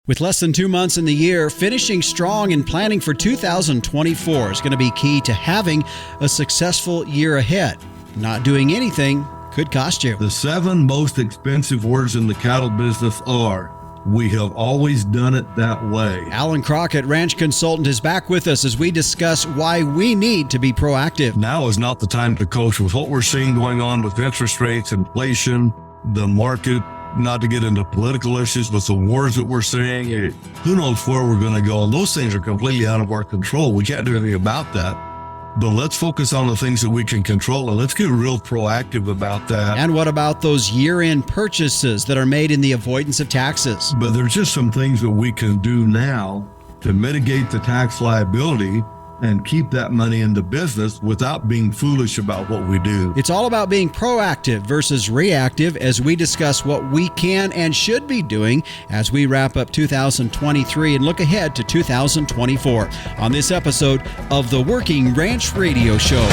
With less than 2 months in the year, finishing strong and planning for 2024 is going to be key to having a successful year ahead. Not doing anything could cost you. The 7 most expensive words in the cattle business are, "We have always done it that way." Allan Crockett, ranch consultant, is back with us as we discuss why we need to be proactive. Now is not the time to coach with what we're seeing going on with interest rates, inflation, the market. Not to get into political issues, but the wars that we're seeing, who knows where we're going to go. And those things are completely out of our control. We can't do anything about that. But let's focus on the things that we can control, and let's get real proactive about that. And what about those year-end purchases that are made in the avoidance of taxes? But there's just some things that we can do now to mitigate the tax liability and keep that money in the business without being foolish about what we do. It's all about being proactive versus reactive as we discuss what we can and should be doing as we wrap up 2023 and look ahead to 2024 on this episode of the Working Ranch Radio Show.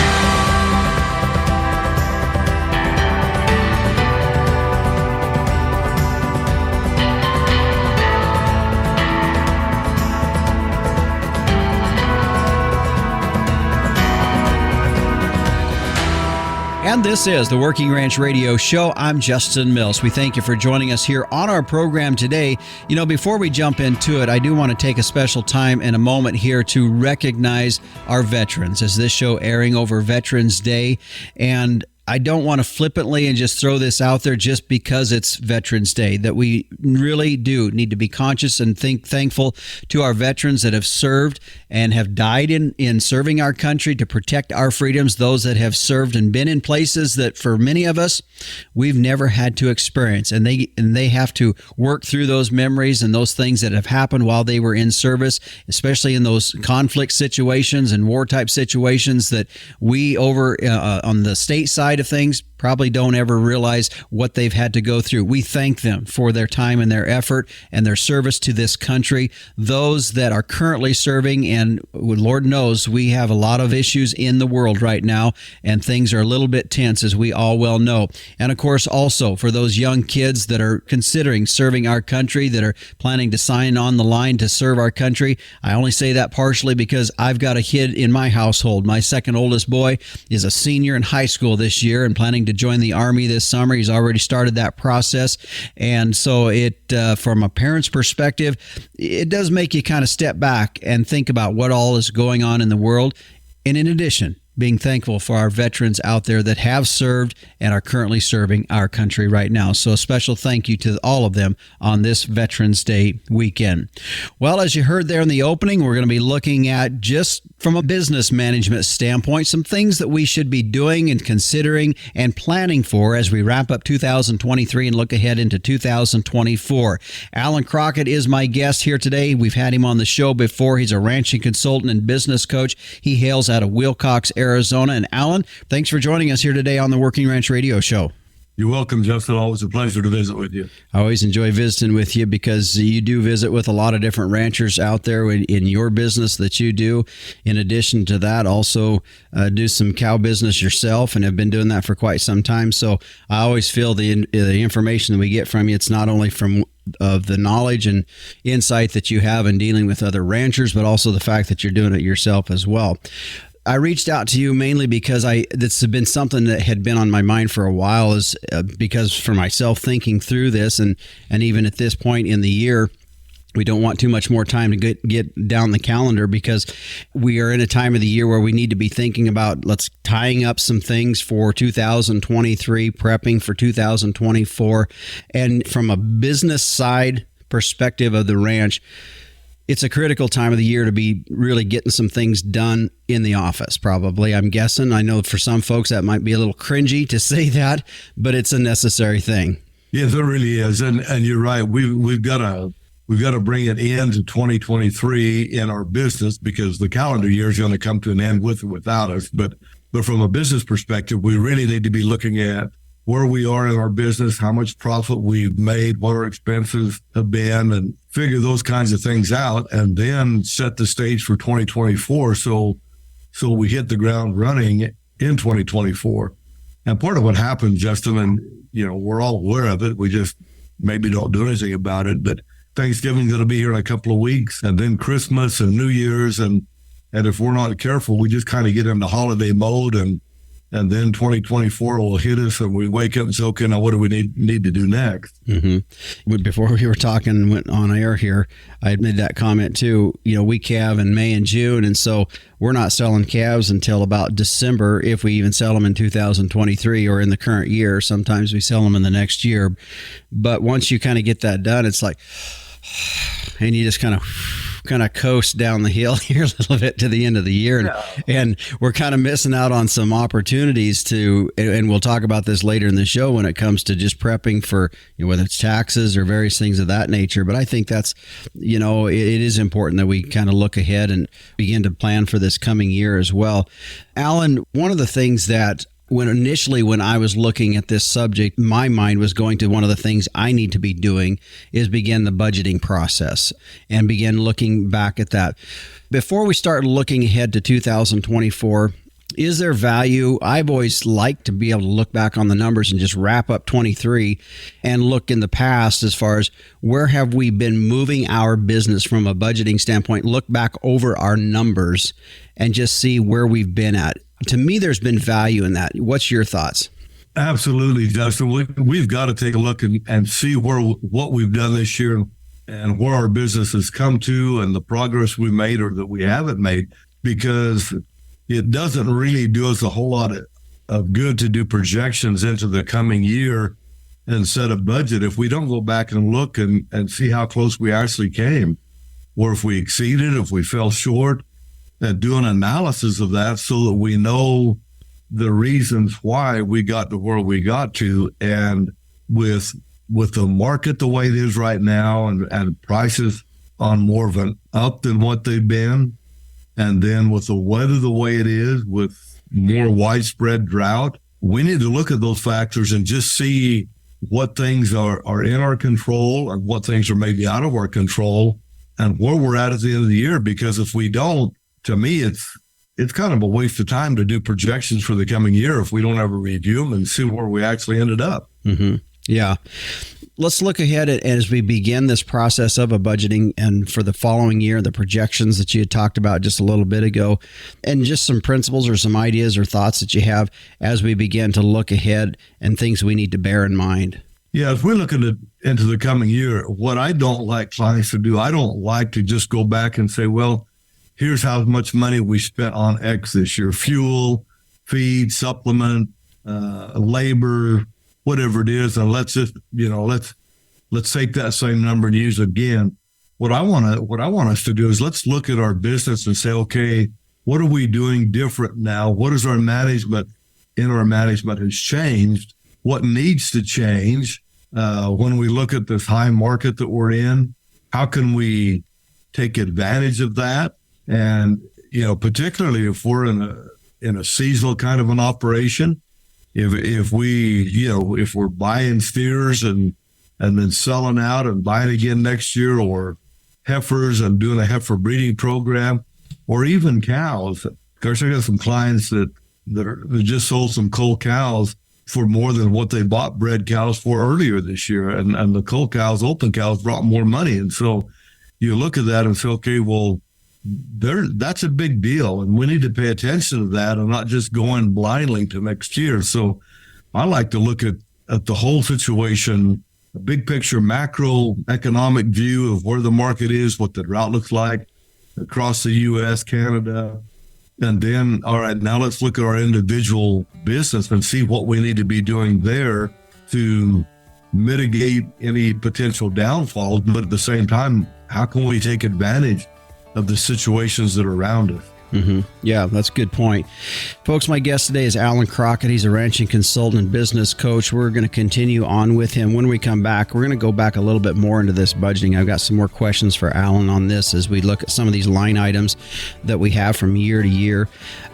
And this is the Working Ranch Radio Show. I'm Justin Mills. We thank you for joining us here on our program today. You know, before we jump into it, I do want to take a special time and a moment here to recognize our veterans as this show airing over Veterans Day. And I don't want to flippantly and just throw this out there just because it's Veterans Day, that we really do need to be conscious and thankful to our veterans that have served and have died in serving our country to protect our freedoms, those that have served and been in places that for many of us, we've never had to experience. And they have to work through those memories and those things that have happened while they were in service, especially in those conflict situations and war type situations that we over on the state side of things probably don't ever realize what they've had to go through. We thank them for their time and their effort and their service to this country. Those that are currently serving, and Lord knows we have a lot of issues in the world right now, and things are a little bit tense, as we all well know. And of course, also for those young kids that are considering serving our country, that are planning to sign on the line to serve our country. I only say that partially because I've got a kid in my household. My second oldest boy is a senior in high school this year and planning to join the Army this summer. He's already started that process. And so from a parent's perspective, it does make you kind of step back and think about what all is going on in the world. And in addition, being thankful for our veterans out there that have served and are currently serving our country right now. So a special thank you to all of them on this Veterans Day weekend. Well, as you heard there in the opening, we're going to be looking at, just from a business management standpoint, some things that we should be doing and considering and planning for as we wrap up 2023 and look ahead into 2024. Allan Crockett is my guest here today. We've had him on the show before. He's a ranching consultant and business coach. He hails out of Willcox, Arizona. And Allan, thanks for joining us here today on the Working Ranch Radio Show. You're welcome, Justin. Always a pleasure to visit with you. I always enjoy visiting with you because you do visit with a lot of different ranchers out there in your business that you do. In addition to that, also do some cow business yourself and have been doing that for quite some time. So I always feel the information that we get from you, it's not only from of the knowledge and insight that you have in dealing with other ranchers, but also the fact that you're doing it yourself as well. I reached out to you mainly because this has been something that had been on my mind for a while, is because for myself thinking through this, and even at this point in the year, we don't want too much more time to get down the calendar, because we are in a time of the year where we need to be thinking about tying up some things for 2023, prepping for 2024. And from a business side perspective of the ranch, it's a critical time of the year to be really getting some things done in the office, probably, I'm guessing. I know for some folks that might be a little cringy to say that, but it's a necessary thing. Yes, it really is. And you're right. We've got to bring it into 2023 in our business, because the calendar year is going to come to an end with or without us. But from a business perspective, we really need to be looking at where we are in our business, how much profit we've made, what our expenses have been, and figure those kinds of things out, and then set the stage for 2024. So we hit the ground running in 2024. And part of what happened, Justin, and we're all aware of it, we just maybe don't do anything about it, but Thanksgiving's going to be here in a couple of weeks, and then Christmas and New Year's, and if we're not careful, we just kind of get into holiday mode, and then 2024 will hit us, and we wake up and say, okay, now what do we need to do next? Mm-hmm. Before we were talking, went on air here, I had made that comment too. We calve in May and June, and so we're not selling calves until about December, if we even sell them in 2023 or in the current year. Sometimes we sell them in the next year. But once you kind of get that done, it's like, and you just kind of coast down the hill here a little bit to the end of the year. And we're kind of missing out on some opportunities and we'll talk about this later in the show when it comes to just prepping for, whether it's taxes or various things of that nature. But I think that's, it is important that we kind of look ahead and begin to plan for this coming year as well. Allan, one of the things that when I was looking at this subject, my mind was going to one of the things I need to be doing is begin the budgeting process and begin looking back at that. Before we start looking ahead to 2024, is there value? I've always liked to be able to look back on the numbers and just wrap up 23 and look in the past as far as where have we been moving our business from a budgeting standpoint, look back over our numbers and just see where we've been at. To me, there's been value in that. What's your thoughts? Absolutely, Justin. We've got to take a look and see what we've done this year and where our business has come to and the progress we made or that we haven't made, because it doesn't really do us a whole lot of good to do projections into the coming year and set a budget if we don't go back and look and see how close we actually came, or if we exceeded, if we fell short. And do an analysis of that so that we know the reasons why we got to where we got to. And with the market the way it is right now and prices on more of an up than what they've been, and then with the weather the way it is, with more widespread drought, we need to look at those factors and just see what things are in our control and what things are maybe out of our control and where we're at the end of the year. Because if we don't, to me, it's kind of a waste of time to do projections for the coming year if we don't ever review them and see where we actually ended up. Mm-hmm. Yeah. Let's look ahead as we begin this process of a budgeting and for the following year, the projections that you had talked about just a little bit ago, and just some principles or some ideas or thoughts that you have as we begin to look ahead and things we need to bear in mind. Yeah, if we're looking into the coming year, what I don't like clients to do, I don't like to just go back and say, well, here's how much money we spent on X this year: fuel, feed, supplement, labor, whatever it is. And let's just, let's take that same number and use it again. What I want us to do is let's look at our business and say, okay, what are we doing different now? What is our management has changed? What needs to change? When we look at this high market that we're in, how can we take advantage of that? And, particularly if we're in a seasonal kind of an operation, if we're buying steers and then selling out and buying again next year, or heifers and doing a heifer breeding program, or even cows. Of course, I got some clients that just sold some cull cows for more than what they bought bred cows for earlier this year. And the cull cows, open cows, brought more money. And so you look at that and say, okay, well, that's a big deal, and we need to pay attention to that and not just going blindly to next year. So I like to look at the whole situation, a big picture, macroeconomic view of where the market is, what the drought looks like across the U.S., Canada. And then, all right, now let's look at our individual business and see what we need to be doing there to mitigate any potential downfalls. But at the same time, how can we take advantage of the situations that are around us? Mm-hmm. Yeah, that's a good point. Folks, my guest today is Allan Crockett. He's a ranching consultant and business coach. We're going to continue on with him. When we come back, we're going to go back a little bit more into this budgeting. I've got some more questions for Allan on this as we look at some of these line items that we have from year to year.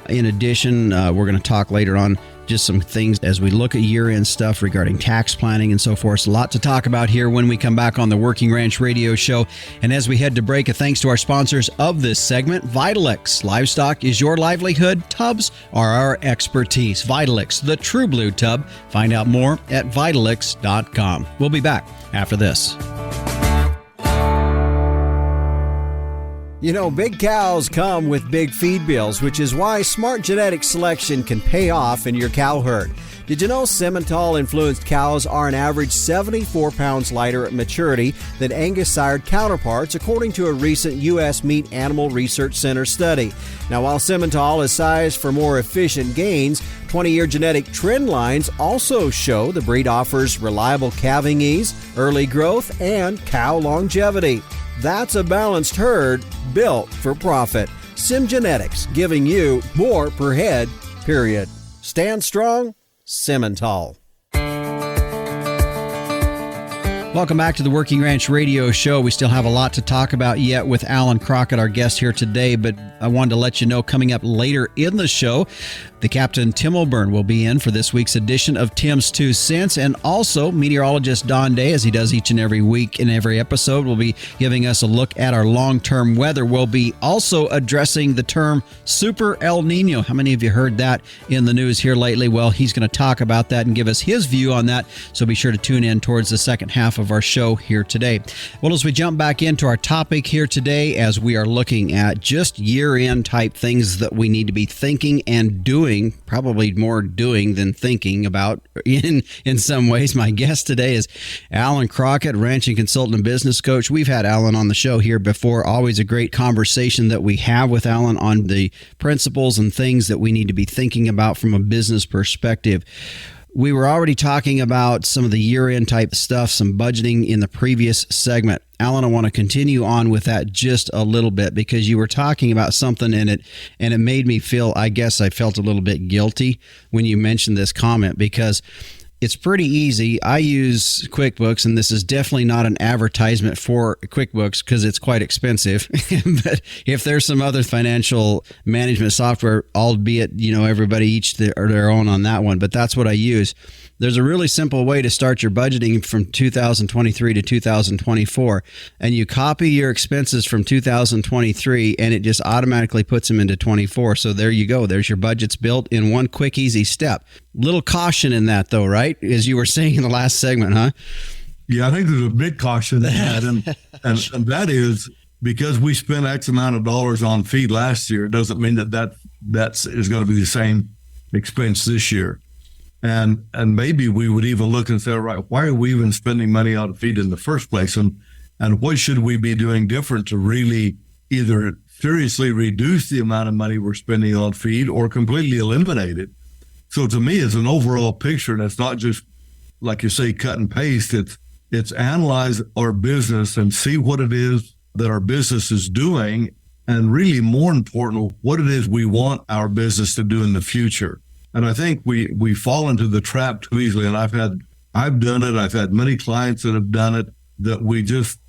In addition, we're going to talk later on just some things as we look at year-end stuff regarding tax planning and so forth. A lot to talk about here when we come back on the Working Ranch Radio Show. And as we head to break, a thanks to our sponsors of this segment, Vitalix. Livestock is your livelihood. Tubs are our expertise. Vitalix, the True Blue Tub. Find out more at Vitalix.com. We'll be back after this. You know, big cows come with big feed bills, which is why smart genetic selection can pay off in your cow herd. Did you know Simmental-influenced cows are an average 74 pounds lighter at maturity than Angus-sired counterparts, according to a recent U.S. Meat Animal Research Center study? Now, while Simmental is sized for more efficient gains, 20-year genetic trend lines also show the breed offers reliable calving ease, early growth, and cow longevity. That's a balanced herd built for profit. Sim Genetics, giving you more per head, period. Stand strong, Simmental. Welcome back to the Working Ranch Radio Show. We still have a lot to talk about yet with Allan Crockett, our guest here today, but I wanted to let you know coming up later in the show, the Captain Tim O'Byrne will be in for this week's edition of Tim's 2 Cents, and also meteorologist Don Day, as he does each and every week in every episode, will be giving us a look at our long-term weather. We'll be also addressing the term Super El Nino. How many of you heard that in the news here lately? Well, he's going to talk about that and give us his view on that, so be sure to tune in towards the second half of our show here today. Well, as we jump back into our topic here today, as we are looking at just year-end type things that we need to be thinking and doing, probably more doing than thinking about in some ways. My guest today is Allan Crockett, ranching consultant and business coach. We've had Allan on the show here before. Always a great conversation that we have with Allan on the principles and things that we need to be thinking about from a business perspective. We were already talking about some of the year-end type stuff, some budgeting in the previous segment. Allan, I want to continue on with that just a little bit because you were talking about something in it, and it made me feel, I guess I felt a little bit guilty when you mentioned this comment, because it's pretty easy. I use QuickBooks, and this is definitely not an advertisement for QuickBooks because it's quite expensive. But if there's some other financial management software, albeit, everybody each their own on that one, but that's what I use. There's a really simple way to start your budgeting from 2023 to 2024, and you copy your expenses from 2023, and it just automatically puts them into 24. So there you go. There's your budgets built in one quick, easy step. Little caution in that, though, right? As you were saying in the last segment, huh? Yeah, I think there's a big caution in that, and that is because we spent X amount of dollars on feed last year, it doesn't mean that is going to be the same expense this year. And maybe we would even look and say, all right, why are we even spending money on feed in the first place? And what should we be doing different to really either seriously reduce the amount of money we're spending on feed or completely eliminate it? So to me, it's an overall picture, and it's not just, like you say, cut and paste. It's analyze our business and see what it is that our business is doing, and really more important, what it is we want our business to do in the future. And I think we fall into the trap too easily. And I've done it. I've had many clients that have done it, that we just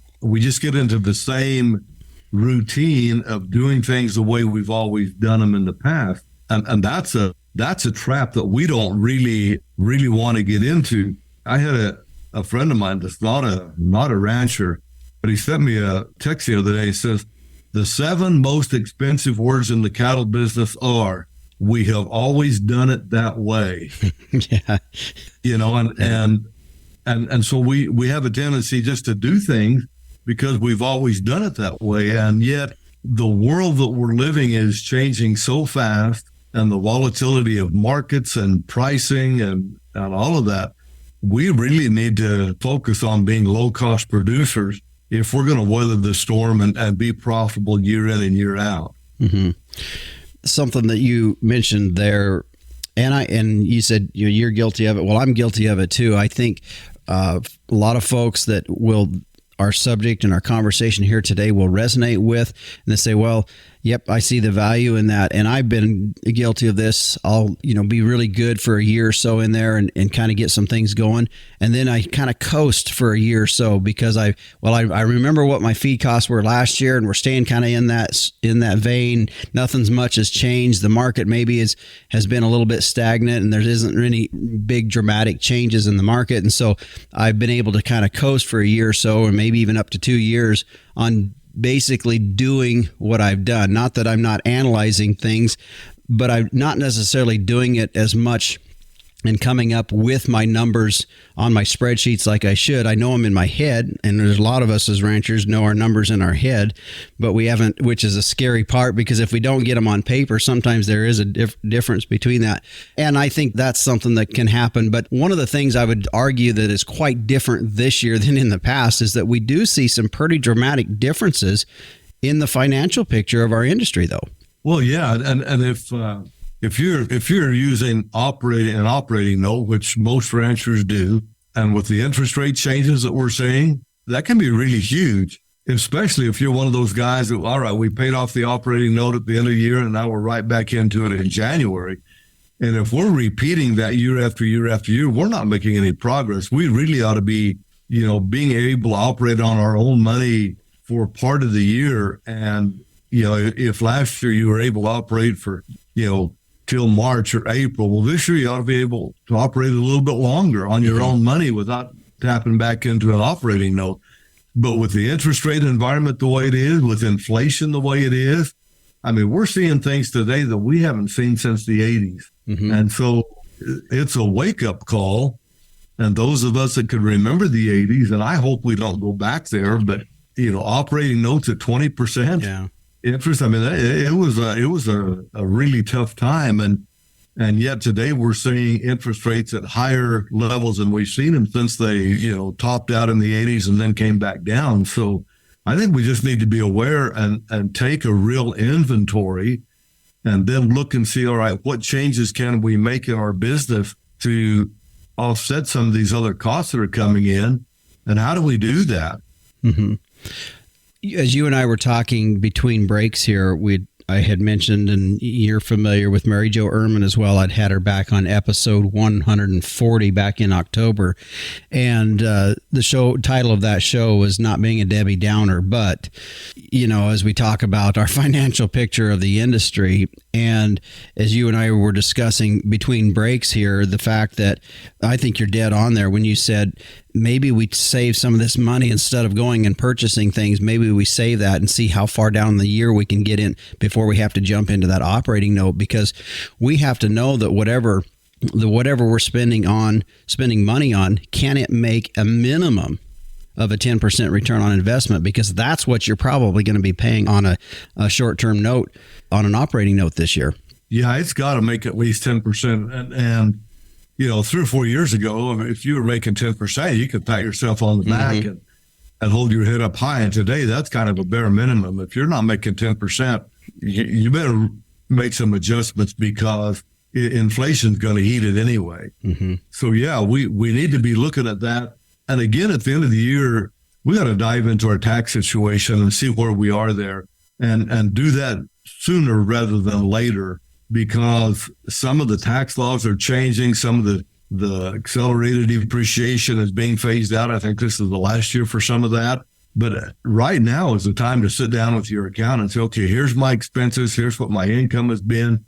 get into the same routine of doing things the way we've always done them in the past. And that's a trap that we don't really want to get into. I had a friend of mine that's not a rancher, but he sent me a text the other day. He says, the 7 most expensive words in the cattle business are, we have always done it that way. Yeah. And so we have a tendency just to do things because we've always done it that way. And yet the world that we're living is changing so fast, and the volatility of markets and pricing and all of that, we really need to focus on being low-cost producers if we're going to weather the storm and be profitable year in and year out. Mm-hmm. Something that you mentioned there, and you said you're guilty of it. Well, I'm guilty of it too. I think a lot of folks that our subject and our conversation here today will resonate with, and they say, well, yep, I see the value in that. And I've been guilty of this. I'll, be really good for a year or so in there and kind of get some things going. And then I kind of coast for a year or so because I remember what my feed costs were last year, and we're staying kind of in that vein. Nothing's much has changed. The market maybe has been a little bit stagnant, and there isn't any big dramatic changes in the market. And so I've been able to kind of coast for a year or so, or maybe even up to 2 years on basically doing what I've done. Not that I'm not analyzing things, but I'm not necessarily doing it as much and coming up with my numbers on my spreadsheets like I should. I know them in my head, and there's a lot of us as ranchers know our numbers in our head, but we haven't, which is a scary part, because if we don't get them on paper, sometimes there is a difference between that. And I think that's something that can happen. But one of the things I would argue that is quite different this year than in the past is that we do see some pretty dramatic differences in the financial picture of our industry, though. Well, yeah, and if you're using an operating note, which most ranchers do, and with the interest rate changes that we're seeing, that can be really huge, especially if you're one of those guys that, all right, we paid off the operating note at the end of the year and now we're right back into it in January. And if we're repeating that year after year after year, we're not making any progress. We really ought to be, being able to operate on our own money for part of the year. And, if last year you were able to operate for, till March or April. Well, this year you ought to be able to operate a little bit longer on your own money without tapping back into an operating note. But with the interest rate environment the way it is, with inflation the way it is, I mean, we're seeing things today that we haven't seen since the 80s. Mm-hmm. And so it's a wake-up call. And those of us that could remember the 80s, and I hope we don't go back there, but, operating notes at 20%. Yeah. Interest. I mean, it was a really tough time, and yet today we're seeing interest rates at higher levels than we've seen them since they topped out in the 80s and then came back down. So I think we just need to be aware and take a real inventory, and then look and see, all right, what changes can we make in our business to offset some of these other costs that are coming in, and how do we do that? Mm-hmm. As you and I were talking between breaks here, I had mentioned, and you're familiar with Mary Jo Ehrman as well. I'd had her back on episode 140 back in October. And the title of that show was Not Being a Debbie Downer. But, as we talk about our financial picture of the industry, and as you and I were discussing between breaks here, the fact that I think you're dead on there when you said, maybe we save some of this money instead of going and purchasing things. Maybe we save that and see how far down the year we can get in before we have to jump into that operating note, because we have to know that whatever we're spending money on, can it make a minimum of a 10% return on investment? Because that's what you're probably going to be paying on a short-term note, on an operating note this year. Yeah, it's got to make at least 10%. And 3 or 4 years ago, if you were making 10%, you could pat yourself on the back and hold your head up high. And today, that's kind of a bare minimum. If you're not making 10%, you better make some adjustments, because inflation's going to eat it anyway. Mm-hmm. So, yeah, we need to be looking at that. And again, at the end of the year, we got to dive into our tax situation and see where we are there, and do that sooner rather than later, because some of the tax laws are changing. Some of the accelerated depreciation is being phased out. I think this is the last year for some of that. But right now is the time to sit down with your accountant and say, okay, here's my expenses. Here's what my income has been.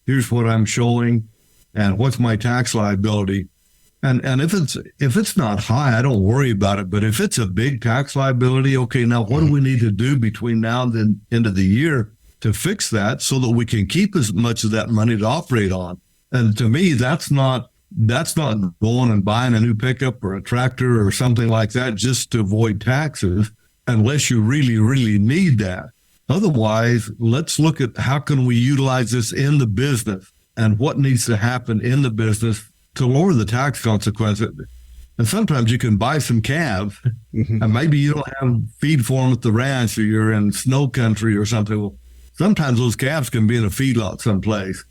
Here's what I'm showing. And what's my tax liability? And if it's not high, I don't worry about it. But if it's a big tax liability, okay, now what do we need to do between now and the end of the year to fix that, so that we can keep as much of that money to operate on? And to me, that's not going and buying a new pickup or a tractor or something like that just to avoid taxes, unless you really, really need that. Otherwise, let's look at how can we utilize this in the business, and what needs to happen in the business to lower the tax consequences. And sometimes you can buy some calves, and maybe you don't have feed for them at the ranch, or you're in snow country or something. Well, sometimes those calves can be in a feedlot someplace,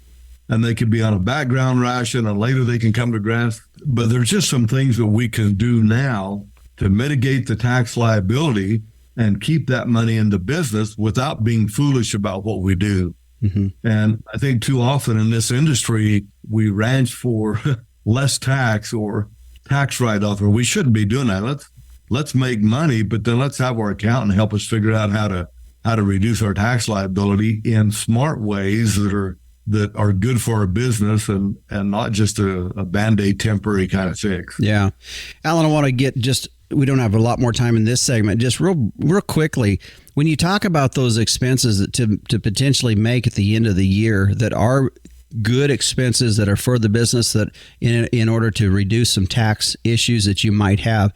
and they could be on a background ration, and later they can come to grass. But there's just some things that we can do now to mitigate the tax liability and keep that money in the business without being foolish about what we do. Mm-hmm. And I think too often in this industry, we ranch for less tax or tax write-off, or we shouldn't be doing that. Let's make money, but then let's have our accountant help us figure out how to reduce our tax liability in smart ways that are good for our business, and not just a Band-Aid temporary kind of fix. Yeah. Allan, I want to get we don't have a lot more time in this segment. Just real quickly, when you talk about those expenses to potentially make at the end of the year that are good expenses that are for the business that in order to reduce some tax issues that you might have.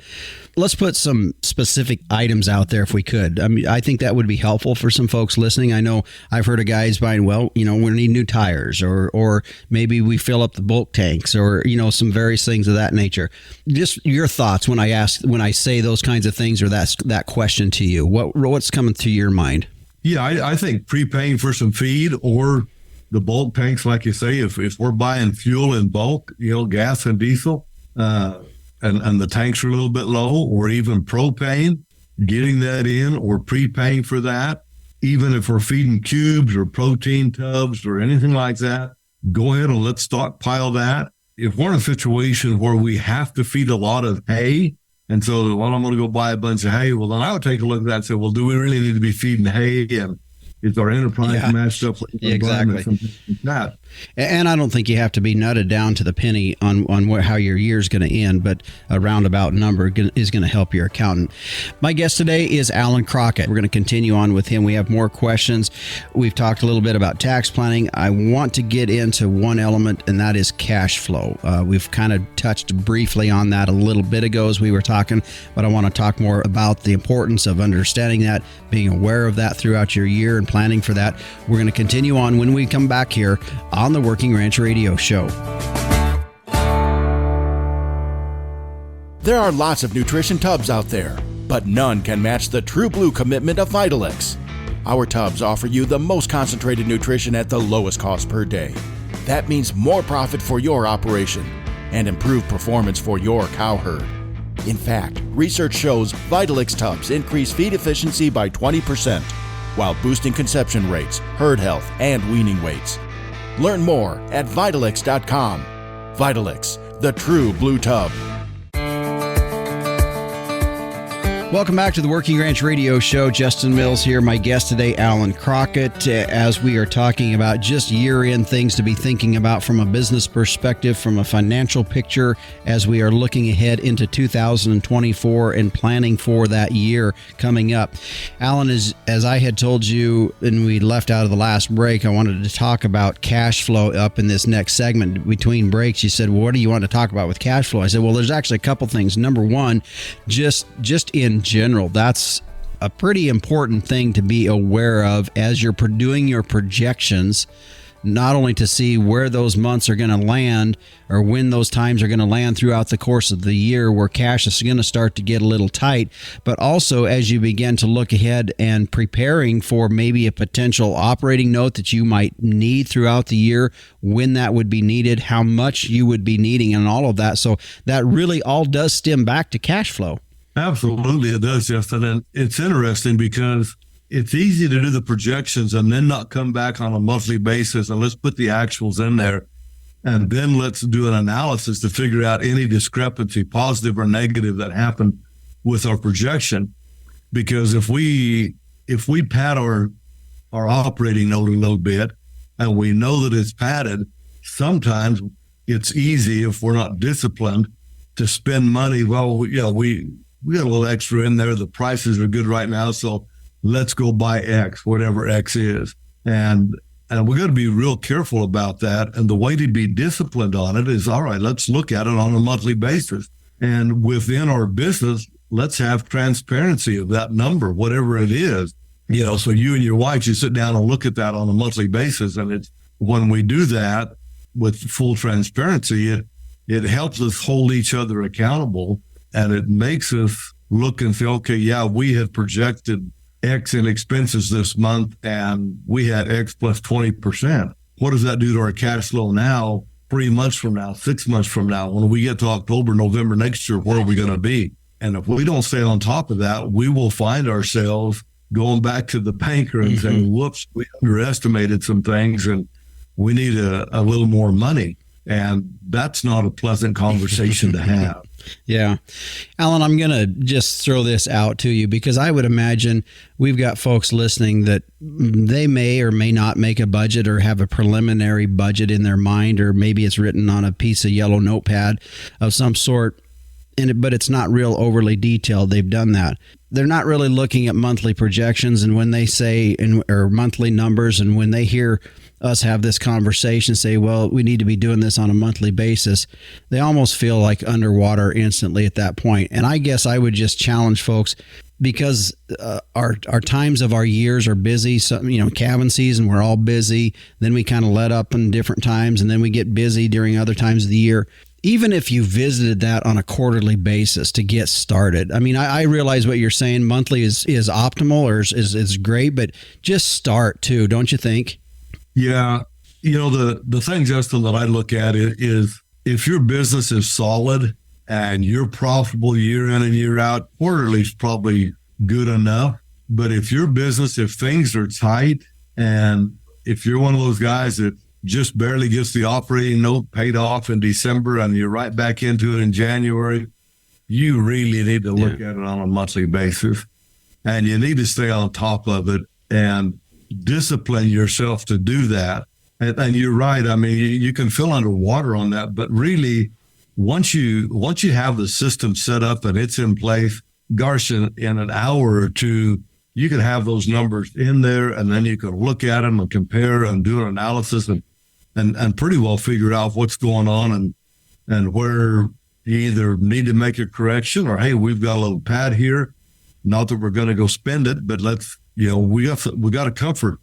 Let's put some specific items out there if we could. I mean, I think that would be helpful for some folks listening. I know I've heard of guys buying, well, we need new tires, or maybe we fill up the bulk tanks, or, some various things of that nature. Just your thoughts when I say those kinds of things, or that question to you. What's coming to your mind? Yeah, I think prepaying for some feed or the bulk tanks, like you say, if we're buying fuel in bulk, gas and diesel, and the tanks are a little bit low, or even propane, getting that in or prepaying for that, even if we're feeding cubes or protein tubs or anything like that, go ahead and let's stockpile that. If we're in a situation where we have to feed a lot of hay, and so, I'm going to go buy a bunch of hay, well, then I would take a look at that and say, well, do we really need to be feeding hay? And is our enterprise matched up with the exactly like that? And I don't think you have to be nutted down to the penny on how your year's going to end, but a roundabout number is going to help your accountant. My guest today is Allan Crockett. We're going to continue on with him. We have more questions. We've talked a little bit about tax planning. I want to get into one element, and that is cash flow. We've kind of touched briefly on that a little bit ago as we were talking, but I want to talk more about the importance of understanding that, being aware of that throughout your year and planning for that. We're going to continue on when we come back here on the Working Ranch Radio Show. There are lots of nutrition tubs out there, but none can match the true blue commitment of Vitalix. Our tubs offer you the most concentrated nutrition at the lowest cost per day. That means more profit for your operation and improved performance for your cow herd. In fact, research shows Vitalix tubs increase feed efficiency by 20%, while boosting conception rates, herd health, and weaning weights. Learn more at Vitalix.com. Vitalix, the true blue tub. Welcome back to the Working Ranch Radio Show. Justin Mills here. My guest today, Allan Crockett, as we are talking about just year-end things to be thinking about from a business perspective, from a financial picture, as we are looking ahead into 2024 and planning for that year coming up. Allan, as I had told you when we left out of the last break, I wanted to talk about cash flow up in this next segment. Between breaks, you said, well, what do you want to talk about with cash flow? I said, well, there's actually a couple things. Number one, just in general, that's a pretty important thing to be aware of as you're doing your projections, not only to see where those months are going to land or when those times are going to land throughout the course of the year where cash is going to start to get a little tight, but also as you begin to look ahead and preparing for maybe a potential operating note that you might need throughout the year, when that would be needed, how much you would be needing, and all of that. So that really all does stem back to cash flow. Absolutely, it does, Justin. And it's interesting because it's easy to do the projections and then not come back on a monthly basis and let's put the actuals in there. And then let's do an analysis to figure out any discrepancy, positive or negative, that happened with our projection. Because if we pad our operating note a little bit and we know that it's padded, sometimes it's easy, if we're not disciplined, to spend money. Well, we got a little extra in there. The prices are good right now, so let's go buy X, whatever X is. And we got to be real careful about that. And the way to be disciplined on it is, all right, let's look at it on a monthly basis. And within our business, let's have transparency of that number, whatever it is. So you and your wife, you sit down and look at that on a monthly basis. And it's when we do that with full transparency, it helps us hold each other accountable. And it makes us look and say, okay, yeah, we had projected X in expenses this month, and we had X plus 20%. What does that do to our cash flow now, 3 months from now, 6 months from now? When we get to October, November next year, where are we going to be? And if we don't stay on top of that, we will find ourselves going back to the banker and saying, whoops, we underestimated some things, and we need a little more money. And that's not a pleasant conversation to have. Yeah. Allan, I'm going to just throw this out to you because I would imagine we've got folks listening that they may or may not make a budget or have a preliminary budget in their mind, or maybe it's written on a piece of yellow notepad of some sort, but it's not real overly detailed. They've done that. They're not really looking at monthly projections, and when they say or monthly numbers, and when they hear us have this conversation, say, well, we need to be doing this on a monthly basis, they almost feel like underwater instantly at that point. And I guess I would just challenge folks, because our times of our years are busy. So, calving season, we're all busy. Then we kind of let up in different times, and then we get busy during other times of the year. Even if you visited that on a quarterly basis to get started. I mean, I realize what you're saying. Monthly is optimal or is great, but just start too, don't you think? Yeah. The thing, Justin, that I look at is if your business is solid and you're profitable year in and year out, quarterly is probably good enough. But if your business, if things are tight, and if you're one of those guys that just barely gets the operating note paid off in December and you're right back into it in January, you really need to look at it on a monthly basis. And you need to stay on top of it and discipline yourself to do that. And you're right. I mean, you can feel underwater on that, but really, once you have the system set up and it's in place, gosh, in an hour or two, you can have those numbers in there, and then you can look at them and compare and do an analysis and pretty well figure out what's going on and where you either need to make a correction or, hey, we've got a little pad here. Not that we're going to go spend it, but let's, we got a comfort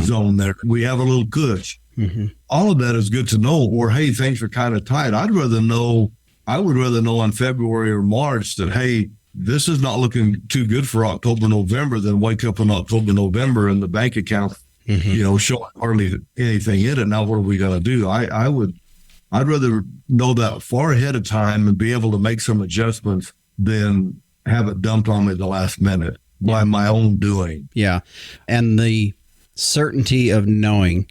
zone there. We have a little cush. Mm-hmm. All of that is good to know. Or, hey, things are kind of tight. I would rather know in February or March that, hey, this is not looking too good for October, November, than wake up in October, November and the bank account, showing hardly anything in it. Now, what are we going to do? I'd rather know that far ahead of time and be able to make some adjustments than have it dumped on me the last minute by my own doing. Yeah. And the certainty of knowing,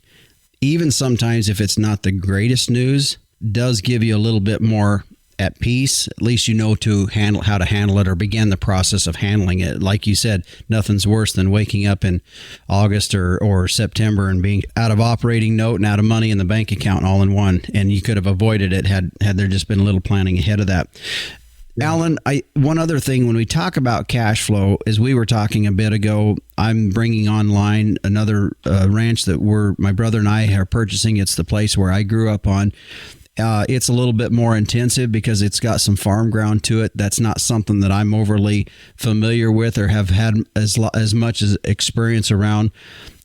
even sometimes if it's not the greatest news, does give you a little bit more at peace. At least you know how to handle it or begin the process of handling it. Like you said, nothing's worse than waking up in August or September and being out of operating note and out of money in the bank account all in one. And you could have avoided it had there just been a little planning ahead of that. Allan, one other thing, when we talk about cash flow, as we were talking a bit ago, I'm bringing online another ranch that my brother and I are purchasing. It's the place where I grew up on. It's a little bit more intensive because it's got some farm ground to it. That's not something that I'm overly familiar with or have had as much as experience around.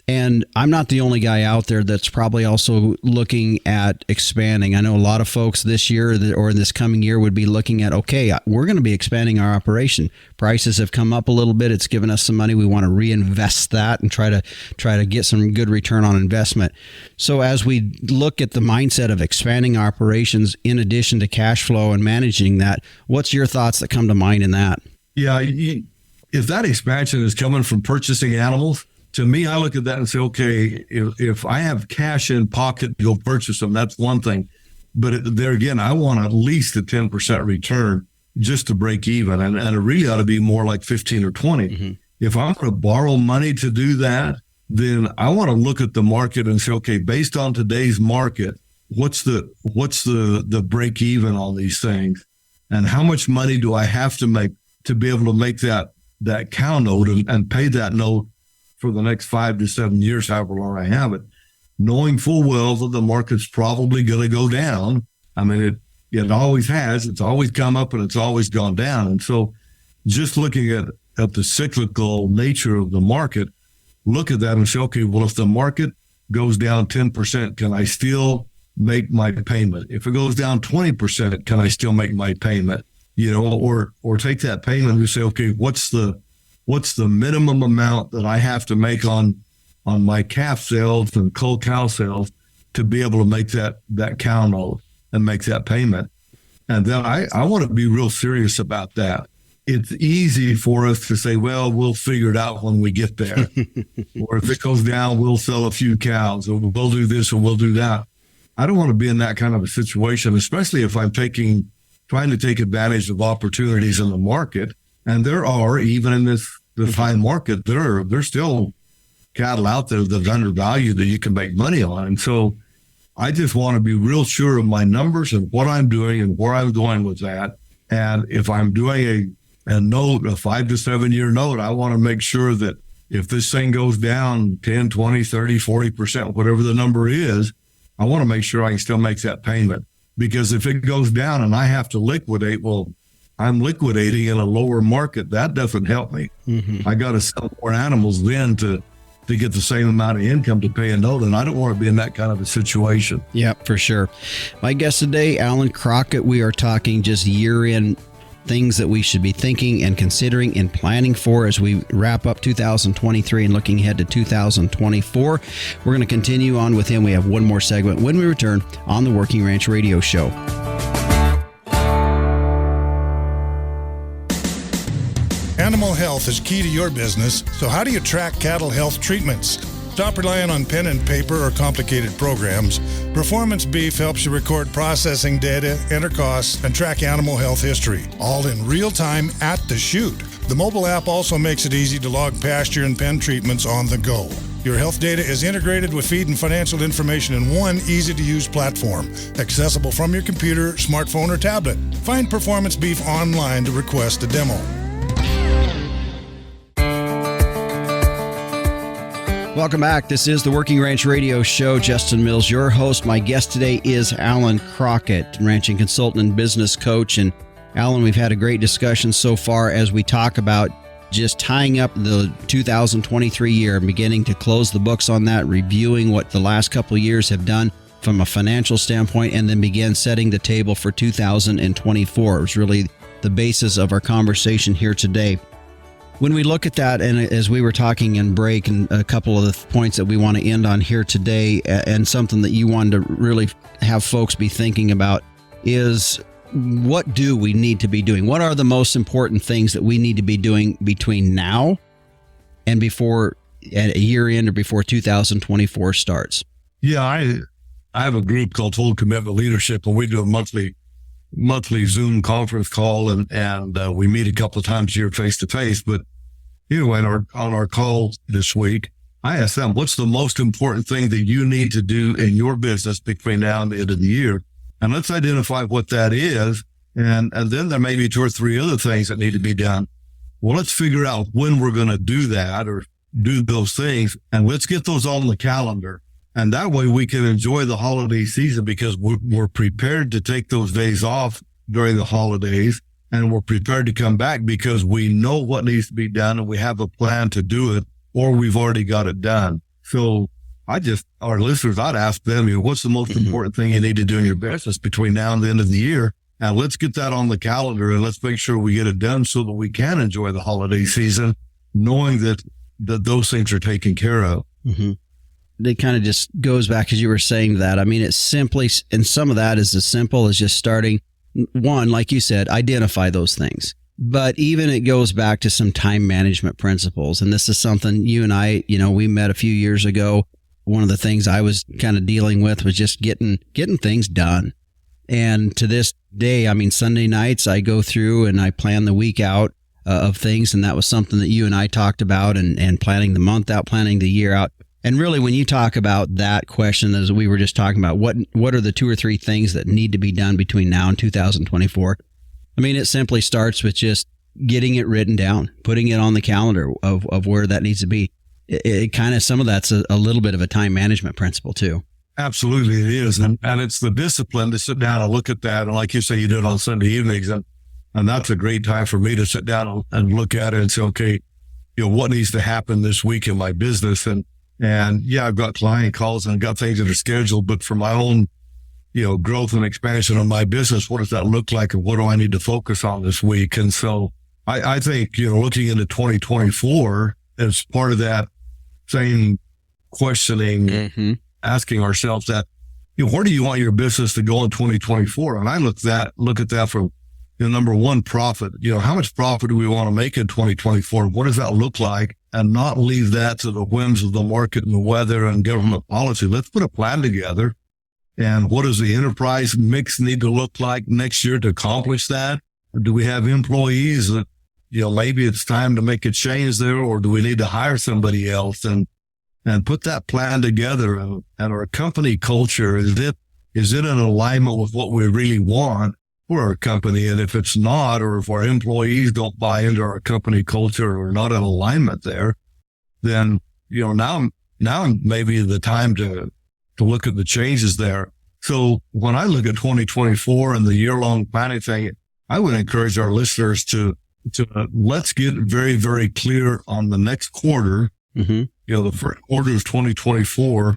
And I'm not the only guy out there that's probably also looking at expanding. I know a lot of folks this year or this coming year would be looking at, okay, we're going to be expanding our operation. Prices have come up a little bit. It's given us some money. We want to reinvest that and try to get some good return on investment. So as we look at the mindset of expanding our operations in addition to cash flow and managing that, what's your thoughts that come to mind in that? Yeah, if that expansion is coming from purchasing animals, to me, I look at that and say, okay, if I have cash in pocket to go purchase them, that's one thing. But there again, I want at least a 10% return just to break even. And it really ought to be more like 15 or 20. Mm-hmm. If I'm going to borrow money to do that, then I want to look at the market and say, okay, based on today's market, what's the break even on these things? And how much money do I have to make to be able to make that cow note and pay that note for the next 5 to 7 years, however long I have it, knowing full well that the market's probably going to go down. I mean, it always has. It's always come up and it's always gone down. And so just looking at the cyclical nature of the market, look at that and say, okay, well, if the market goes down 10%, can I still make my payment? If it goes down 20%, can I still make my payment? Or take that payment and say, okay, what's the minimum amount that I have to make on my calf sales and cull cow sales to be able to make that cow note and make that payment? And then I want to be real serious about that. It's easy for us to say, well, we'll figure it out when we get there. Or if it goes down, we'll sell a few cows, or we'll do this or we'll do that. I don't want to be in that kind of a situation, especially if I'm trying to take advantage of opportunities in the market. And there are, even in this high market, there's still cattle out there that's undervalued that you can make money on. And so I just want to be real sure of my numbers and what I'm doing and where I'm going with that. And if I'm doing a note, a 5 to 7 year note, I want to make sure that if this thing goes down 10, 20, 30, 40%, whatever the number is, I want to make sure I can still make that payment. Because if it goes down and I have to liquidate, well, I'm liquidating in a lower market. That doesn't help me. I got to sell more animals then to get the same amount of income to pay a note. And I don't want to be in that kind of a situation. Yeah, for sure. My guest today, Allan Crockett. We are talking just year-end things that we should be thinking and considering and planning for as we wrap up 2023 and looking ahead to 2024. We're going to continue on with him. We have one more segment when we return on the Working Ranch Radio Show. Animal health is key to your business, so how do you track cattle health treatments? Stop relying on pen and paper or complicated programs. Performance Beef helps you record processing data, enter costs, and track animal health history, all in real time at the chute. The mobile app also makes it easy to log pasture and pen treatments on the go. Your health data is integrated with feed and financial information in one easy-to-use platform, accessible from your computer, smartphone, or tablet. Find Performance Beef online to request a demo. Welcome back. This is the Working Ranch Radio Show. Justin Mills, your host. My guest today is Allan Crockett, ranching consultant and business coach. And Allan, we've had a great discussion so far as we talk about just tying up the 2023 year and beginning to close the books on that, reviewing what the last couple of years have done from a financial standpoint, and then begin setting the table for 2024. It was really the basis of our conversation here today. When we look at that, and as we were talking in break, and a couple of the points that we want to end on here today, and something that you wanted to really have folks be thinking about, is what do we need to be doing? What are the most important things that we need to be doing between now and before at a year end or before 2024 starts? Yeah, I have a group called Full Commitment Leadership, and we do a monthly Zoom conference call, and we meet a couple of times a year face to face. But anyway, on our call this week, I asked them, what's the most important thing that you need to do in your business between now and the end of the year? And let's identify what that is. And then there may be 2 or 3 other things that need to be done. Well, let's figure out when we're going to do that or do those things, and let's get those on the calendar. And that way we can enjoy the holiday season, because we're prepared to take those days off during the holidays, and we're prepared to come back because we know what needs to be done and we have a plan to do it, or we've already got it done. So our listeners, I'd ask them, what's the most important thing you need to do in your business between now and the end of the year? And let's get that on the calendar, and let's make sure we get it done so that we can enjoy the holiday season, knowing that those things are taken care of. It kind of just goes back, as you were saying that. I mean, it's simply, and some of that is as simple as just starting, one, like you said, identify those things. But even it goes back to some time management principles. And this is something you and I, we met a few years ago. One of the things I was kind of dealing with was just getting things done. And to this day, I mean, Sunday nights I go through and I plan the week out of things. And that was something that you and I talked about, and planning the month out, planning the year out. And really, when you talk about that question, as we were just talking about, what are the 2 or 3 things that need to be done between now and 2024? I mean, it simply starts with just getting it written down, putting it on the calendar of where that needs to be. It kind of, some of that's a little bit of a time management principle too. Absolutely, it is. And it's the discipline to sit down and look at that. And like you say, you do it on Sunday evenings. And that's a great time for me to sit down and look at it and say, okay, what needs to happen this week in my business? And yeah, I've got client calls and I've got things that are scheduled, but for my own, growth and expansion of my business, what does that look like, and what do I need to focus on this week? And so I think, looking into 2024 as part of that same questioning, asking ourselves that, where do you want your business to go in 2024? And I look at that from, number one, profit. How much profit do we want to make in 2024? What does that look like? And not leave that to the whims of the market and the weather and government policy. Let's put a plan together. And what does the enterprise mix need to look like next year to accomplish that? Or do we have employees that, maybe it's time to make a change there, or do we need to hire somebody else? And put that plan together. And our company culture, is it in alignment with what we really want for our company? And if it's not, or if our employees don't buy into our company culture or not in alignment there, then, now maybe the time to look at the changes there. So when I look at 2024 and the year-long planning thing, I would encourage our listeners to let's get very, very clear on the next quarter. The first quarter is 2024.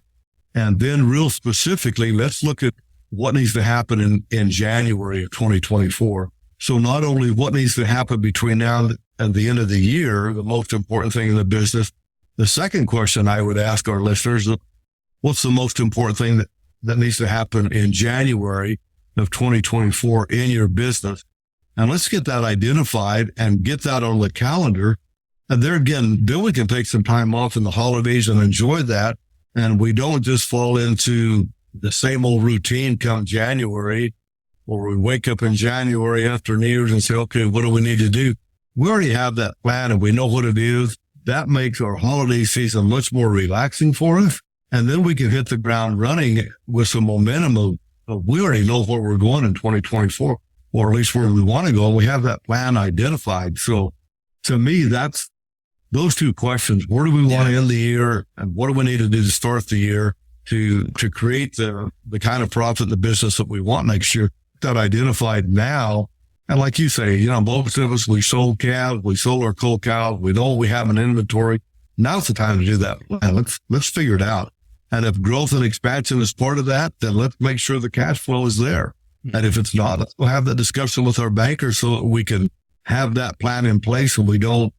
And then real specifically, let's look at what needs to happen in January of 2024. So not only what needs to happen between now and the end of the year, the most important thing in the business. The second question I would ask our listeners, what's the most important thing that needs to happen in January of 2024 in your business? And let's get that identified and get that on the calendar. And there again, then we can take some time off in the holidays and enjoy that. And we don't just fall into the same old routine come January, or we wake up in January after New Year's and say, okay, what do we need to do? We already have that plan and we know what it is. That makes our holiday season much more relaxing for us. And then we can hit the ground running with some momentum of we already know where we're going in 2024, or at least where we want to go. And we have that plan identified. So to me, that's those two questions. Where do we want to end the year? And what do we need to do to start the year to create the kind of profit in the business that we want next year? That identified now. And like you say, most of us, we sold calves, we sold our cold cows. We know we have an inventory. Now's the time to do that. Let's figure it out. And if growth and expansion is part of that, then let's make sure the cash flow is there. And if it's not, let's have that discussion with our banker so that we can have that plan in place and we don't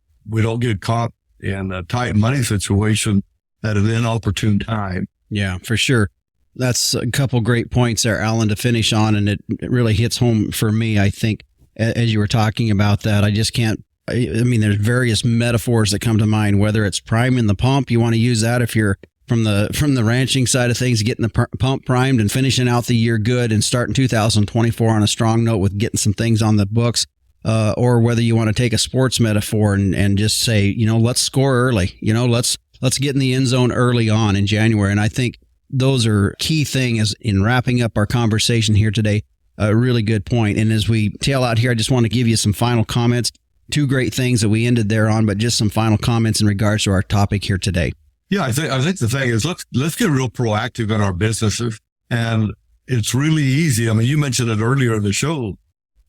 get caught in a tight money situation at an inopportune time. Yeah, for sure. That's a couple great points there, Allan, to finish on. And it really hits home for me, I think, as you were talking about that. I just can't, there's various metaphors that come to mind, whether it's priming the pump. You want to use that if you're from the ranching side of things, getting the pump primed and finishing out the year good and starting 2024 on a strong note with getting some things on the books. Or whether you want to take a sports metaphor and just say, let's score early, let's get in the end zone early on in January. And I think those are key things in wrapping up our conversation here today. A really good point. And as we tail out here, I just want to give you some final comments. Two great things that we ended there on, but just some final comments in regards to our topic here today. Yeah, I think the thing is, let's get real proactive in our businesses. And it's really easy. You mentioned it earlier in the show,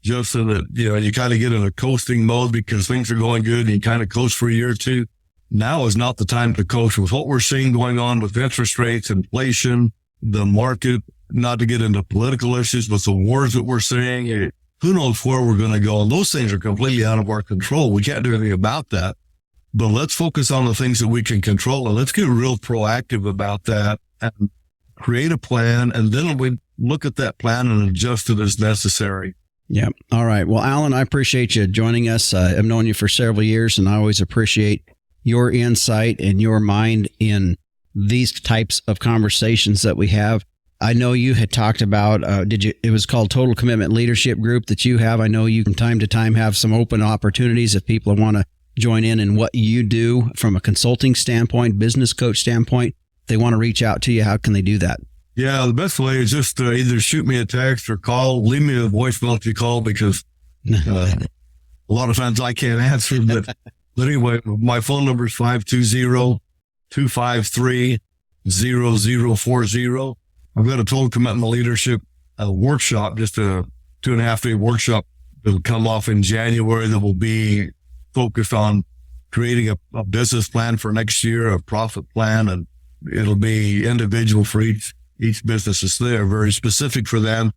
Justin, that, you kind of get in a coasting mode because things are going good and you kind of coast for a year or two. Now is not the time to coast with what we're seeing going on with interest rates, inflation, the market, not to get into political issues, but the wars that we're seeing. Who knows where we're going to go? And those things are completely out of our control. We can't do anything about that. But let's focus on the things that we can control and let's get real proactive about that and create a plan. And then we look at that plan and adjust it as necessary. Yeah. All right. Well, Allan, I appreciate you joining us. I've known you for several years and I always appreciate your insight and your mind in these types of conversations that we have. I know you had talked about, it was called Total Commitment Leadership Group that you have. I know you from time to time have some open opportunities if people want to join in what you do from a consulting standpoint, business coach standpoint. If they want to reach out to you, how can they do that? Yeah, the best way is just either shoot me a text or leave me a voicemail if you call, because a lot of times I can't answer. But anyway, my phone number is 520-253-0040. I've got a Total Commitment Leadership workshop, just a 2.5-day workshop that will come off in January that will be focused on creating a business plan for next year, a profit plan, and it'll be individual for each business is there, very specific for them.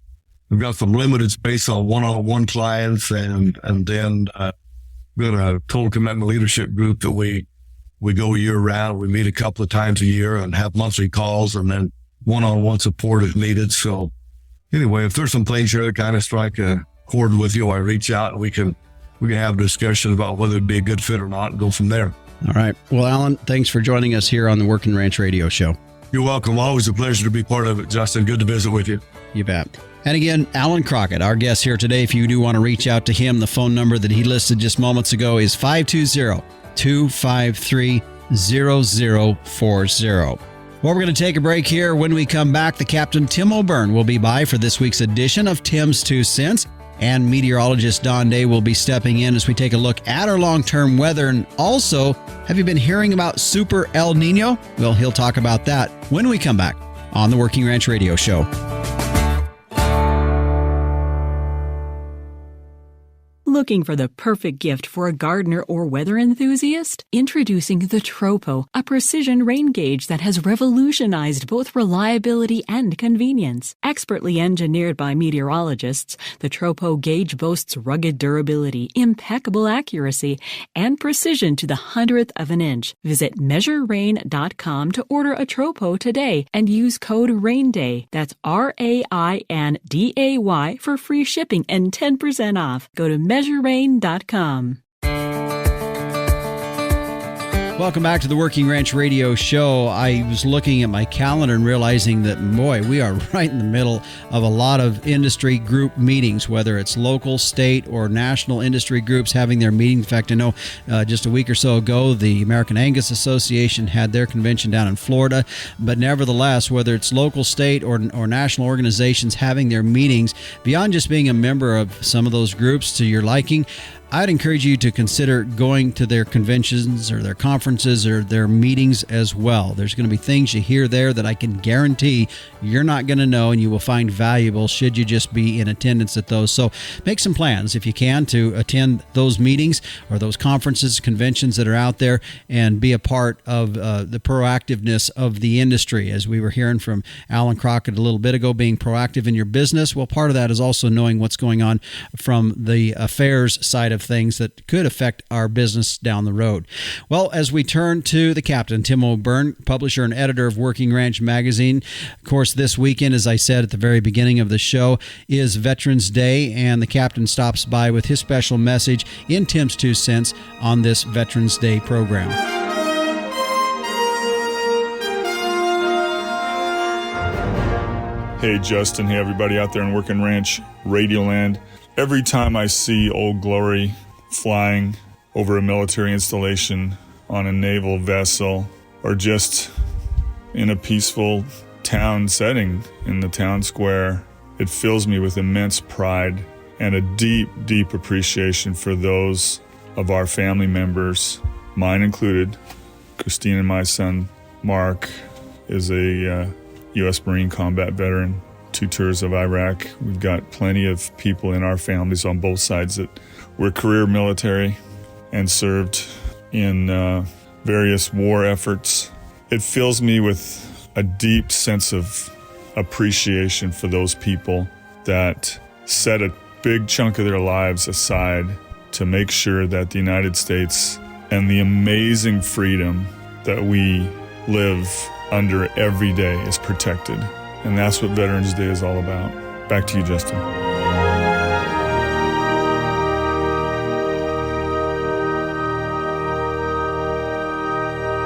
We've got some limited space on one-on-one clients, and then we've got a Total Commitment Leadership group that we go year round. We meet a couple of times a year and have monthly calls, and then one-on-one support is needed. So anyway, if there's some things here that kind of strike a chord with you, I reach out and we can have a discussion about whether it'd be a good fit or not and go from there. All right. Well, Allan, thanks for joining us here on the Working Ranch Radio Show. You're welcome. Always a pleasure to be part of it, Justin. Good to visit with you. You bet. And again, Allan Crockett, our guest here today. If you do want to reach out to him, the phone number that he listed just moments ago is 520-253-0040. Well, we're going to take a break here. When we come back, the Captain Tim O'Byrne will be by for this week's edition of Tim's 2 Cents. and meteorologist Don Day will be stepping in as we take a look at our long-term weather. And also, have you been hearing about Super El Nino? Well, he'll talk about that when we come back on the Working Ranch Radio Show. Looking for the perfect gift for a gardener or weather enthusiast? Introducing the Tropo, a precision rain gauge that has revolutionized both reliability and convenience. Expertly engineered by meteorologists, the Tropo gauge boasts rugged durability, impeccable accuracy, and precision to the 100th of an inch. Visit measurerain.com to order a Tropo today and use code RAINDAY. That's RAINDAY for free shipping and 10% off. Go to measurerain.com. Welcome back to the Working Ranch Radio Show. I was looking at my calendar and realizing that, boy, we are right in the middle of a lot of industry group meetings, whether it's local, state, or national industry groups having their meetings. In fact, I know just a week or so ago, the American Angus Association had their convention down in Florida. But nevertheless, whether it's local, state, or national organizations having their meetings, beyond just being a member of some of those groups to your liking, I'd encourage you to consider going to their conventions or their conferences or their meetings as well. There's going to be things you hear there that I can guarantee you're not going to know and you will find valuable should you just be in attendance at those. So make some plans if you can to attend those meetings or those conferences, conventions that are out there, and be a part of the proactiveness of the industry. As we were hearing from Allan Crockett a little bit ago, being proactive in your business. Well, part of that is also knowing what's going on from the affairs side of things that could affect our business down the road. Well, as we turn to the captain, Tim O'Byrne, publisher and editor of Working Ranch Magazine. Of course, this weekend, as I said at the very beginning of the show, is Veterans Day, and the captain stops by with his special message in Tim's 2 cents on this Veterans Day program. Hey, Justin. Hey, everybody out there in Working Ranch Radio Land. Every time I see Old Glory flying over a military installation on a naval vessel or just in a peaceful town setting in the town square, it fills me with immense pride and a deep, deep appreciation for those of our family members, mine included. Christine and my son, Mark, is a U.S. Marine combat veteran. 2 tours of Iraq. We've got plenty of people in our families on both sides that were career military and served in various war efforts. It fills me with a deep sense of appreciation for those people that set a big chunk of their lives aside to make sure that the United States and the amazing freedom that we live under every day is protected. And that's what Veterans Day is all about. Back to you, Justin.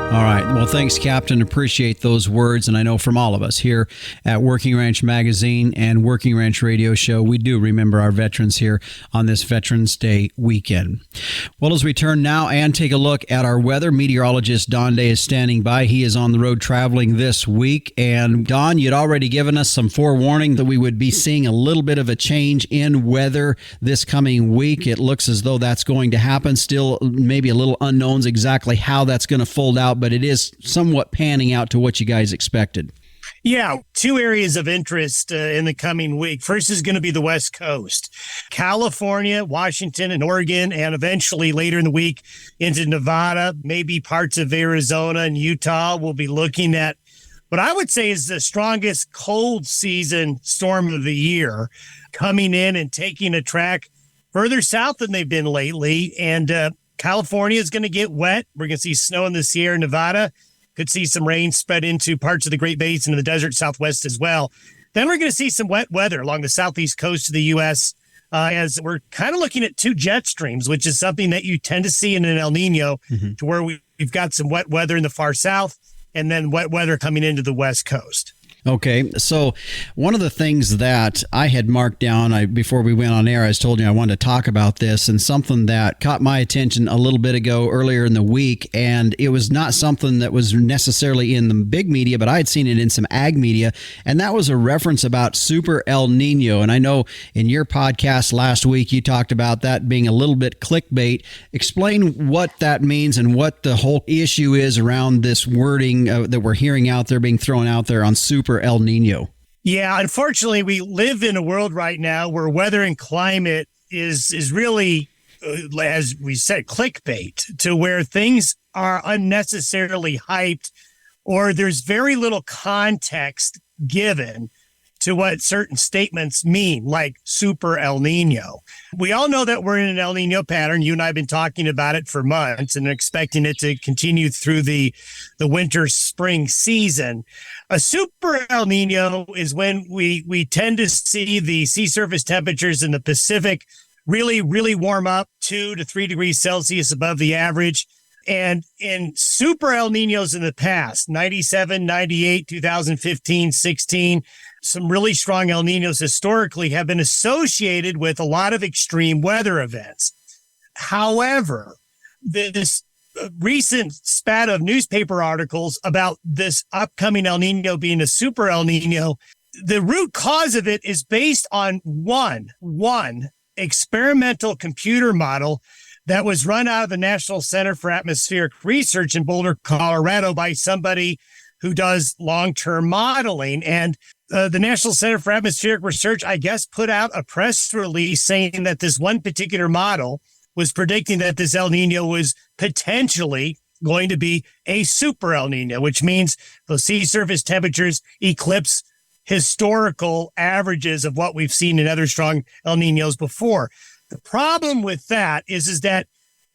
All right. Well, thanks, Captain. Appreciate those words. And I know from all of us here at Working Ranch Magazine and Working Ranch Radio Show, we do remember our veterans here on this Veterans Day weekend. Well, as we turn now and take a look at our weather, meteorologist Don Day is standing by. He is on the road traveling this week. And Don, you'd already given us some forewarning that we would be seeing a little bit of a change in weather this coming week. It looks as though that's going to happen. Still, maybe a little unknowns exactly how that's going to fold out, but it is somewhat panning out to what you guys expected. Yeah, 2 areas of interest in the coming week. First is going to be the West Coast. California, Washington, and Oregon, and eventually later in the week into Nevada, maybe parts of Arizona and Utah. We'll be looking at what I would say is the strongest cold season storm of the year, coming in and taking a track further south than they've been lately. And California is going to get wet. We're going to see snow in the Sierra Nevada. Could see some rain spread into parts of the Great Basin and the desert Southwest as well. Then we're going to see some wet weather along the southeast coast of the U.S. As we're kind of looking at 2 jet streams, which is something that you tend to see in an El Nino, to where we've got some wet weather in the far south and then wet weather coming into the West Coast. Okay, so one of the things that I had marked down before we went on air, I told you I wanted to talk about this, and something that caught my attention a little bit ago earlier in the week, and it was not something that was necessarily in the big media, but I had seen it in some ag media, and that was a reference about Super El Nino. And I know in your podcast last week, you talked about that being a little bit clickbait. Explain what that means and what the whole issue is around this wording that we're hearing out there being thrown out there on Super El Nino. Yeah, unfortunately, we live in a world right now where weather and climate is really, as we said, clickbait, to where things are unnecessarily hyped, or there's very little context given to what certain statements mean, like Super El Nino. We all know that we're in an El Nino pattern. You and I have been talking about it for months and expecting it to continue through the winter spring season. A Super El Nino is when we tend to see the sea surface temperatures in the Pacific really, really warm up 2 to 3 degrees Celsius above the average. And in Super El Ninos in the past, 97, 98, 2015, 16, some really strong El Ninos historically have been associated with a lot of extreme weather events. However, this recent spat of newspaper articles about this upcoming El Nino being a Super El Nino, the root cause of it is based on one experimental computer model that was run out of the National Center for Atmospheric Research in Boulder, Colorado, by somebody who does long-term modeling. And the National Center for Atmospheric Research, I guess, put out a press release saying that this one particular model was predicting that this El Nino was potentially going to be a Super El Nino, which means the sea surface temperatures eclipse historical averages of what we've seen in other strong El Ninos before. The problem with that is that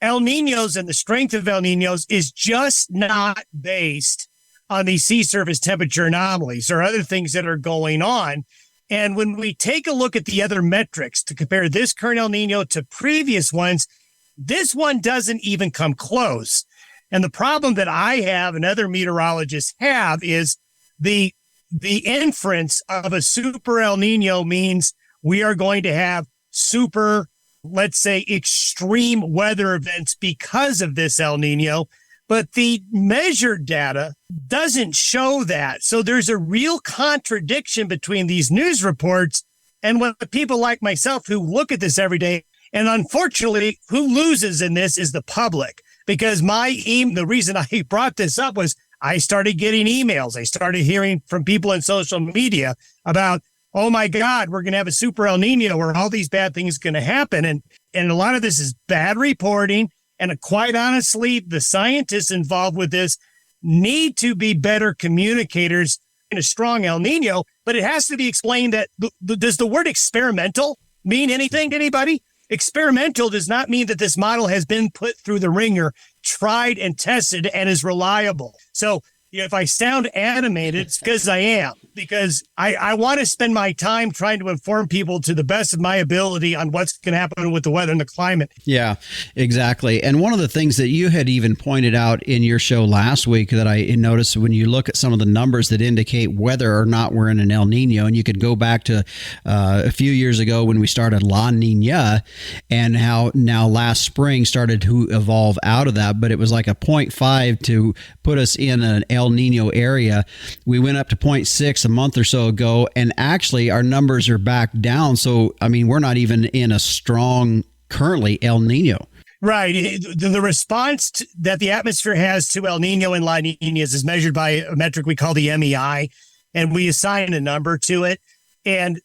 El Ninos and the strength of El Ninos is just not based on these sea surface temperature anomalies or other things that are going on. And when we take a look at the other metrics to compare this current El Nino to previous ones, this one doesn't even come close. And the problem that I have and other meteorologists have is the inference of a Super El Nino means we are going to have super, let's say, extreme weather events because of this El Nino, but the measured data doesn't show that. So there's a real contradiction between these news reports and what people like myself who look at this every day. And unfortunately, who loses in this is the public, because the reason I brought this up was I started getting emails. I started hearing from people in social media about, oh my God, we're going to have a Super El Nino where all these bad things are going to happen. And a lot of this is bad reporting. And quite honestly, the scientists involved with this need to be better communicators in a strong El Nino, but it has to be explained that does the word experimental mean anything to anybody? Experimental does not mean that this model has been put through the ringer, tried and tested, and is reliable. So if I sound animated, it's because I am, because I want to spend my time trying to inform people to the best of my ability on what's going to happen with the weather and the climate. Yeah, exactly. And one of the things that you had even pointed out in your show last week that I noticed when you look at some of the numbers that indicate whether or not we're in an El Nino, and you could go back to a few years ago when we started La Nina and how now last spring started to evolve out of that, but it was like a 0.5 to put us in an El Nino area. We went up to 0.6 a month or so ago, and actually our numbers are back down. So, I mean, we're not even in a strong currently El Nino. Right. The response that the atmosphere has to El Nino and La Ninas is measured by a metric we call the MEI, and we assign a number to it. And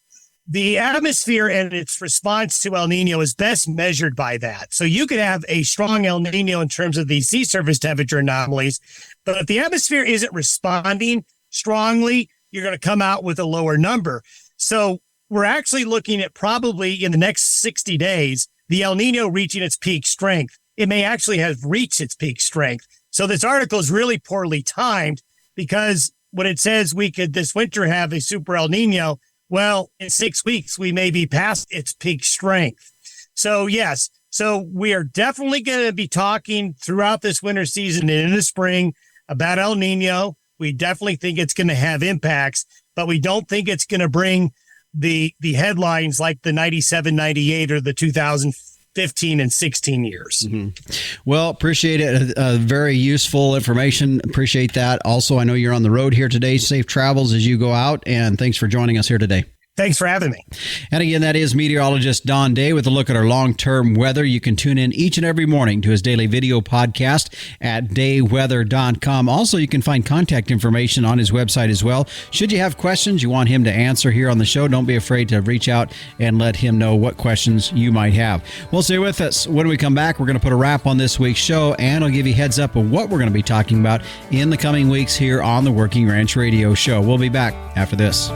the atmosphere and its response to El Nino is best measured by that. So you could have a strong El Nino in terms of the sea surface temperature anomalies, but if the atmosphere isn't responding strongly, you're going to come out with a lower number. So we're actually looking at probably in the next 60 days, the El Nino reaching its peak strength. It may actually have reached its peak strength. So this article is really poorly timed, because when it says we could this winter have a Super El Nino, well, in 6 weeks, we may be past its peak strength. So, yes. So we are definitely going to be talking throughout this winter season and in the spring about El Nino. We definitely think it's going to have impacts. but we don't think it's going to bring the headlines like the 97, 98 or the 2015 and 16 years. Well, appreciate it. Very useful information. Appreciate that. Also, I know you're on the road here today. Safe travels as you go out, and thanks for joining us here today. Thanks for having me. And again, that is meteorologist Don Day with a look at our long-term weather. You can tune in each and every morning to his daily video podcast at dayweather.com. Also, you can find contact information on his website as well. Should you have questions you want him to answer here on the show, don't be afraid to reach out and let him know what questions you might have. Well, stay with us. When we come back, we're going to put a wrap on this week's show, and I'll give you a heads up of what we're going to be talking about in the coming weeks here on the Working Ranch Radio Show. We'll be back after this.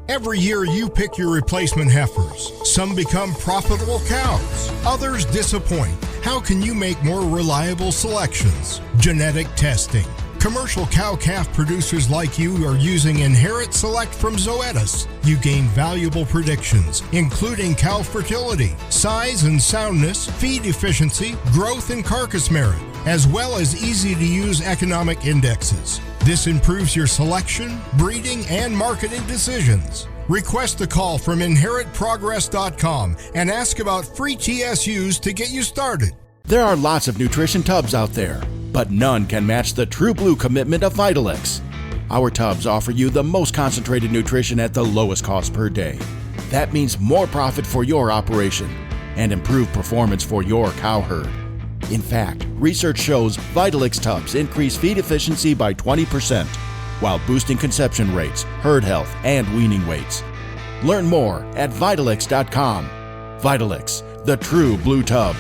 Every year you pick your replacement heifers. Some become profitable cows. Others disappoint. How can you make more reliable selections? Genetic testing. Commercial cow-calf producers like you are using Inherit Select from Zoetis. You gain valuable predictions, including cow fertility, size and soundness, feed efficiency, growth and carcass merit, as well as easy-to-use economic indexes. This improves your selection, breeding, and marketing decisions. Request a call from InheritProgress.com and ask about free TSUs to get you started. There are lots of nutrition tubs out there, but none can match the True Blue commitment of Vitalix. Our tubs offer you the most concentrated nutrition at the lowest cost per day. That means more profit for your operation and improved performance for your cow herd. In fact, research shows Vitalix tubs increase feed efficiency by 20%, while boosting conception rates, herd health, and weaning weights. Learn more at Vitalix.com. Vitalix, the true blue tub.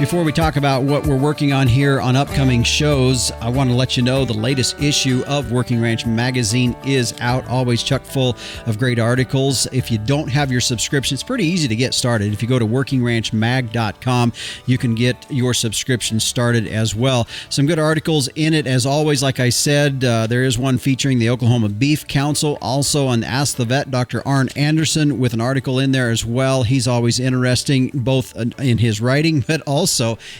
Before we talk about what we're working on here on upcoming shows, I want to let you know the latest issue of Working Ranch Magazine is out, always chock full of great articles. If you don't have your subscription, it's pretty easy to get started. If you go to workingranchmag.com, you can get your subscription started as well. Some good articles in it, as always. Like I said, there is one featuring the Oklahoma Beef Council. Also on Ask the Vet, Dr. Arn Anderson with an article in there as well. He's always interesting, both in his writing, but also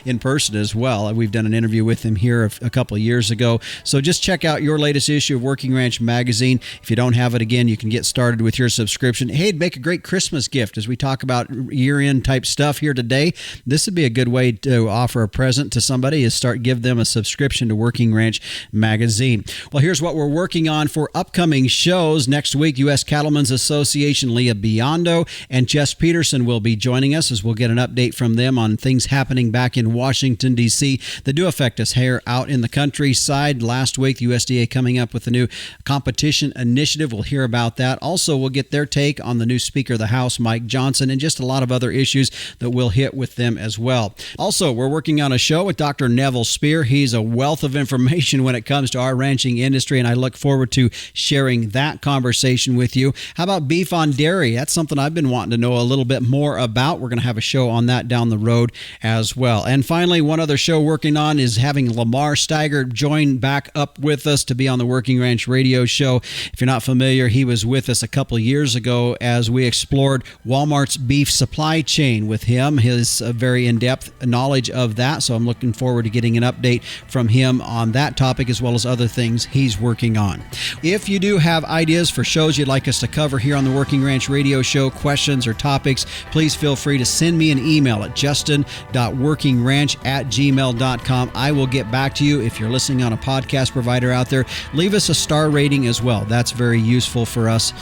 in person as well. We've done an interview with him here a couple of years ago. So just check out your latest issue of Working Ranch Magazine. If you don't have it, again, you can get started with your subscription. Hey, it'd make a great Christmas gift as we talk about year-end type stuff here today. This would be a good way to offer a present to somebody, is give them a subscription to Working Ranch Magazine. Well, here's what we're working on for upcoming shows. Next week, U.S. Cattlemen's Association Leah Biondo and Jess Peterson will be joining us as we'll get an update from them on things happening back in Washington, D.C. that do affect us here out in the countryside. Last week, the USDA coming up with a new competition initiative. We'll hear about that. Also, we'll get their take on the new Speaker of the House, Mike Johnson, and just a lot of other issues that we'll hit with them as well. Also, we're working on a show with Dr. Neville Spear. He's a wealth of information when it comes to our ranching industry, and I look forward to sharing that conversation with you. How about beef on dairy? That's something I've been wanting to know a little bit more about. We're going to have a show on that down the road as well. And finally, one other show working on is having Lamar Steiger join back up with us to be on the Working Ranch Radio Show. If you're not familiar, he was with us a couple of years ago as we explored Walmart's beef supply chain with him, his very in-depth knowledge of that. So I'm looking forward to getting an update from him on that topic as well as other things he's working on. If you do have ideas for shows you'd like us to cover here on the Working Ranch Radio Show, questions or topics, please feel free to send me an email at justin.workingranch@gmail.com. I will get back to you. If you're listening on a podcast provider out there, leave us a star rating as well. That's very useful for us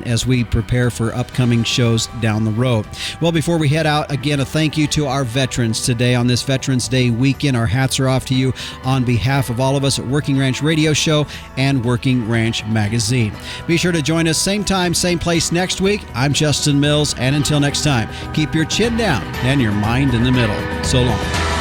as we prepare for upcoming shows down the road. Well, before we head out, again, a thank you to our veterans today on this Veterans Day weekend. Our hats are off to you on behalf of all of us at Working Ranch Radio Show and Working Ranch Magazine. Be sure to join us same time, same place next week. I'm Justin Mills, and until next time, keep your chin down and your mind in the middle. So long.